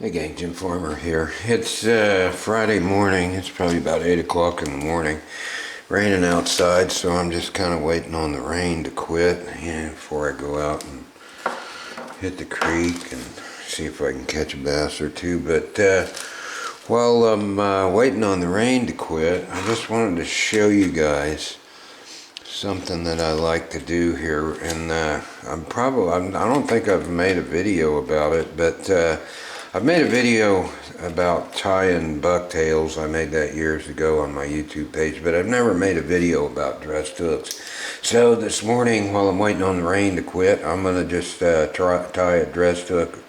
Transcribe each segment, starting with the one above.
Hey gang, Jim Farmer here. It's Friday morning. It's probably about 8 o'clock in the morning. Raining outside, so I'm just kind of waiting on the rain to quit before I go out and hit the creek and see if I can catch a bass or two. But while I'm waiting on the rain to quit, I just wanted to show you guys something that I like to do here. And I don't think I've made a video about it, but I've made a video about tying bucktails. I made that years ago on my YouTube page, but I've never made a video about dressed hooks. So this morning, while I'm waiting on the rain to quit, I'm going to just tie a dressed hook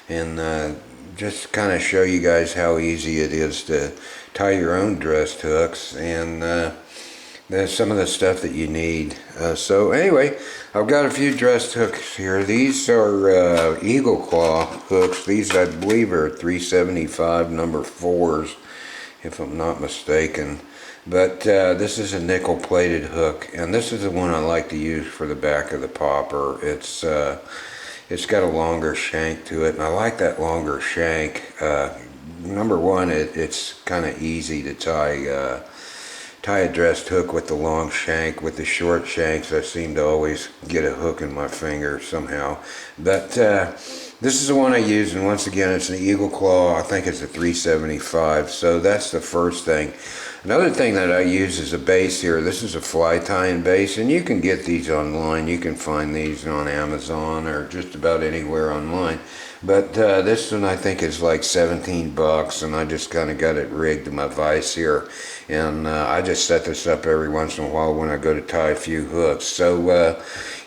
and just kind of show you guys how easy it is to tie your own dressed hooks, and there's some of the stuff that you need. So anyway, I've got a few dressed hooks here. These are Eagle Claw hooks. These, I believe, are 375 number 4s, if I'm not mistaken. But this is a nickel plated hook, and this is the one I like to use for the back of the popper. It's got a longer shank to it, and I like that longer shank. Number one, it's kind of easy to tie a dressed hook with the long shank. With the short shanks, I seem to always get a hook in my finger somehow. But this is the one I use, and once again, it's an Eagle Claw. I think it's a 375, so that's the first thing. Another thing that I use is a base here. This is a fly tying base, and you can get these online. You can find these on Amazon or just about anywhere online. But this one I think is like 17 bucks, and I just kind of got it rigged to my vise here. And I just set this up every once in a while when I go to tie a few hooks. So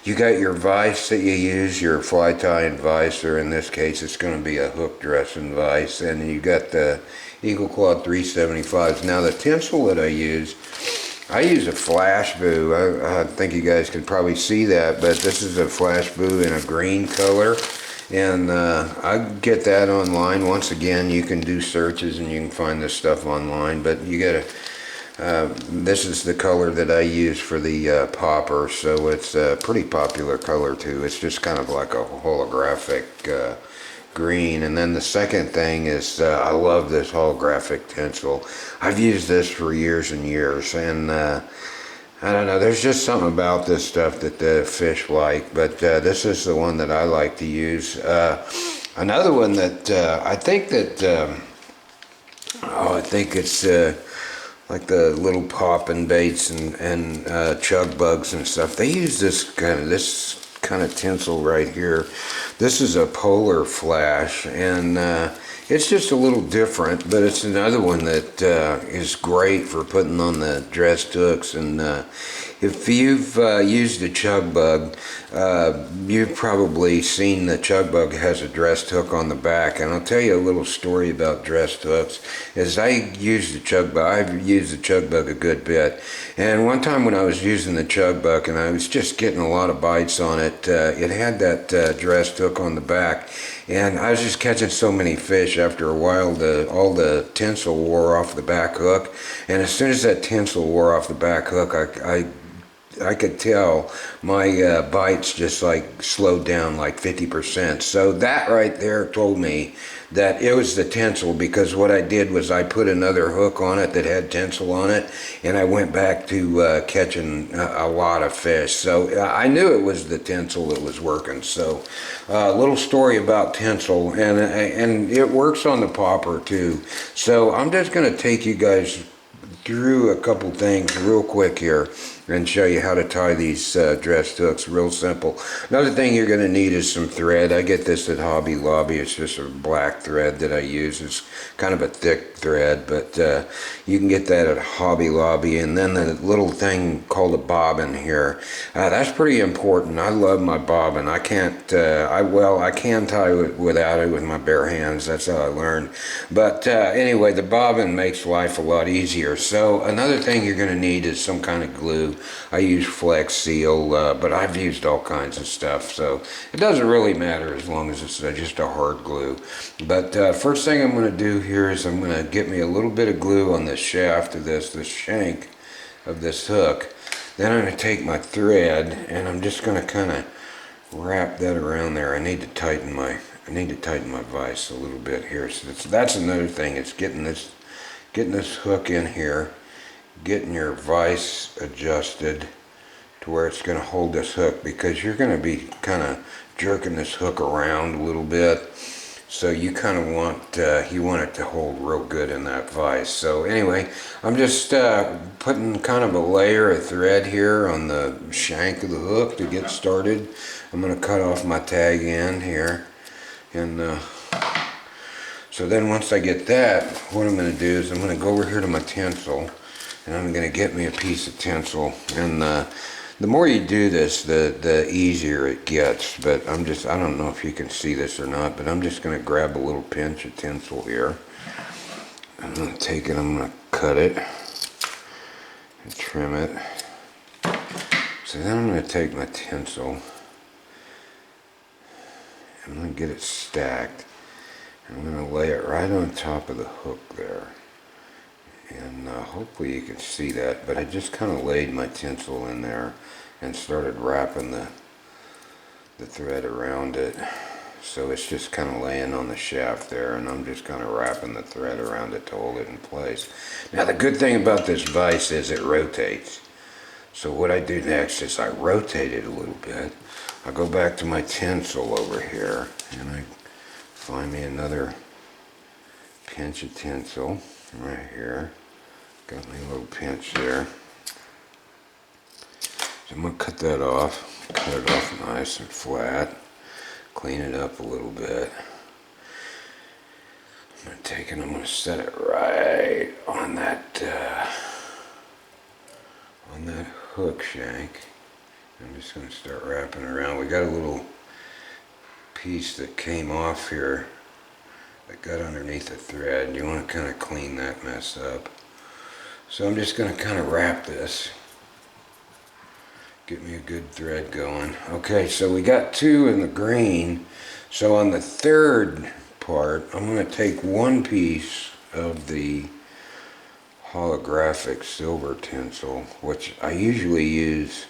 you got your vise that you use, your fly tying vise, or in this case it's going to be a hook dressing vise. And you got the Eagle Claw 375s. Now the tinsel that I use a Flash Boo. I think you guys can probably see that, but this is a Flash Boo in a green color. And I get that online. Once again, you can do searches and you can find this stuff online, but you gotta, this is the color that I use for the popper, so it's a pretty popular color too. It's just kind of like a holographic green. And then the second thing is I love this holographic tinsel. I've used this for years and years, and I don't know, there's just something about this stuff that the fish like, but this is the one that I like to use. Another one that I think that, I think it's like the little poppin' baits and chug bugs and stuff. They use this kind of tinsel right here. This is a Polar Flash, and it's just a little different, but it's another one that is great for putting on the dressed hooks. And if you've used a chug bug, you've probably seen the chug bug has a dressed hook on the back. And I'll tell you a little story about dressed hooks. I've used the chug bug a good bit. And one time when I was using the chug bug and I was just getting a lot of bites on it, it had that dressed hook on the back. And I was just catching so many fish. After a while, all the tinsel wore off the back hook. And as soon as that tinsel wore off the back hook, I could tell my bites just like slowed down like 50%. So that right there told me that it was the tinsel, because what I did was I put another hook on it that had tinsel on it, and I went back to catching a lot of fish. So I knew it was the tinsel that was working. So a little story about tinsel, and it works on the popper too. So I'm just going to take you guys through a couple things real quick here and show you how to tie these dressed hooks. Real simple. Another thing you're going to need is some thread. I get this at Hobby Lobby. It's just a black thread that I use. It's kind of a thick thread, but you can get that at Hobby Lobby. And then the little thing called a bobbin here. That's pretty important. I love my bobbin. I can't, I can tie it without it with my bare hands. That's how I learned. But anyway, the bobbin makes life a lot easier. So another thing you're going to need is some kind of glue. I use Flex Seal, but I've used all kinds of stuff, so it doesn't really matter as long as it's just a hard glue. But first thing I'm going to do here is I'm going to get me a little bit of glue on the shaft of this shank of this hook. Then I'm going to take my thread and I'm just going to kind of wrap that around there. I need to tighten my I need to tighten my vise a little bit here. So that's another thing. It's getting this hook in here, getting your vise adjusted to where it's going to hold this hook, because you're going to be kind of jerking this hook around a little bit. So you kind of want you want it to hold real good in that vise. So anyway, I'm just putting kind of a layer of thread here on the shank of the hook to get started. I'm going to cut off my tag end here, and so then once I get that, what I'm going to do is I'm going to go over here to my tinsel, and I'm going to get me a piece of tinsel. And the more you do this, the easier it gets. But I don't know if you can see this or not, but I'm just going to grab a little pinch of tinsel here. I'm going to take it, I'm going to cut it and trim it. So then I'm going to take my tinsel, I'm going to get it stacked. I'm going to lay it right on top of the hook there. And hopefully you can see that, but I just kind of laid my tinsel in there and started wrapping the thread around it. So it's just kind of laying on the shaft there, and I'm just kind of wrapping the thread around it to hold it in place. Now the good thing about this vise is it rotates. So what I do next is I rotate it a little bit. I go back to my tinsel over here, and I find me another pinch of tinsel right here. Got me a little pinch there. So I'm going to cut that off. Cut it off nice and flat. Clean it up a little bit. I'm going to take it, I'm going to set it right on that hook shank. I'm just going to start wrapping around. We got a little piece that came off here that got underneath the thread. You want to kind of clean that mess up. So I'm just going to kind of wrap this. Get me a good thread going. Okay, so we got two in the green. So on the third part, I'm going to take one piece of the holographic silver tinsel, which I usually use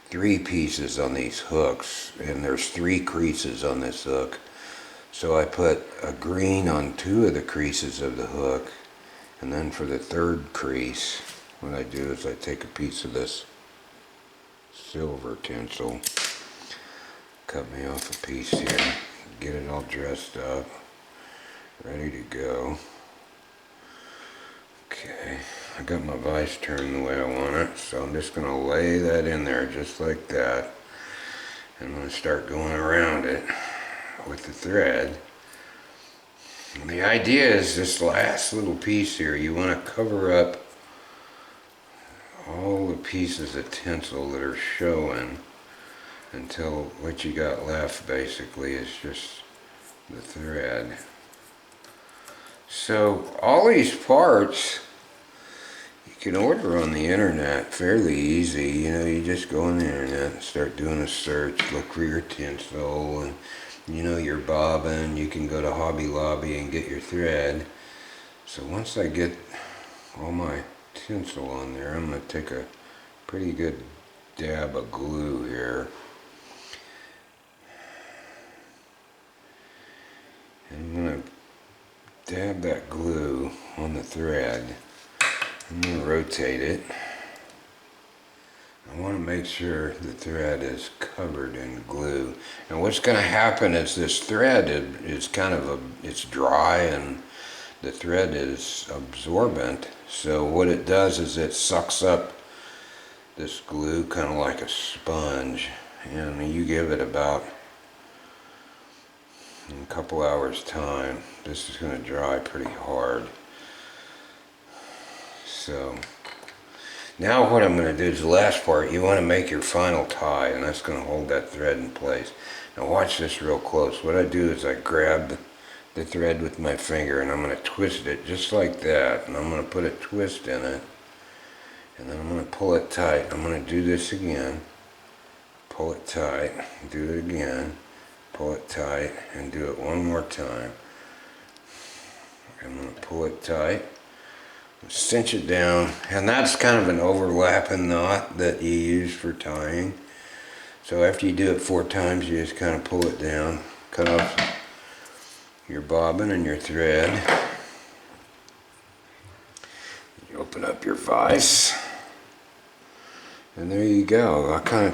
3 pieces on these hooks, and there's 3 creases on this hook. So I put a green on 2 of the creases of the hook, and then for the third crease, what I do is I take a piece of this silver tinsel, cut me off a piece here, get it all dressed up, ready to go. Okay, I got my vise turned the way I want it, so I'm just going to lay that in there just like that. I'm going to start going around it with the thread. And the idea is this last little piece here, you want to cover up all the pieces of tinsel that are showing until what you got left basically is just the thread. So all these parts you can order on the internet fairly easy. You know, you just go on the internet and start doing a search, look for your tinsel and your bobbin. You can go to Hobby Lobby and get your thread. So once I get all my tinsel on there, I'm going to take a pretty good dab of glue here. And I'm going to dab that glue on the thread. I'm going to rotate it. I want to make sure the thread is covered in glue. And what's going to happen is this thread is kind of it's dry, and the thread is absorbent. So what it does is it sucks up this glue kind of like a sponge. And you give it about a couple hours time. This is going to dry pretty hard. So now what I'm going to do is the last part. You want to make your final tie, and that's going to hold that thread in place. Now watch this real close. What I do is I grab the thread with my finger, and I'm going to twist it just like that, and I'm going to put a twist in it, and then I'm going to pull it tight. I'm going to do this again, pull it tight, do it again, pull it tight, and do it one more time. I'm going to pull it tight, cinch it down, and that's kind of an overlapping knot that you use for tying. So after you do it 4 times, you just kind of pull it down, cut off your bobbin and your thread. You open up your vise, and there you go. I kind of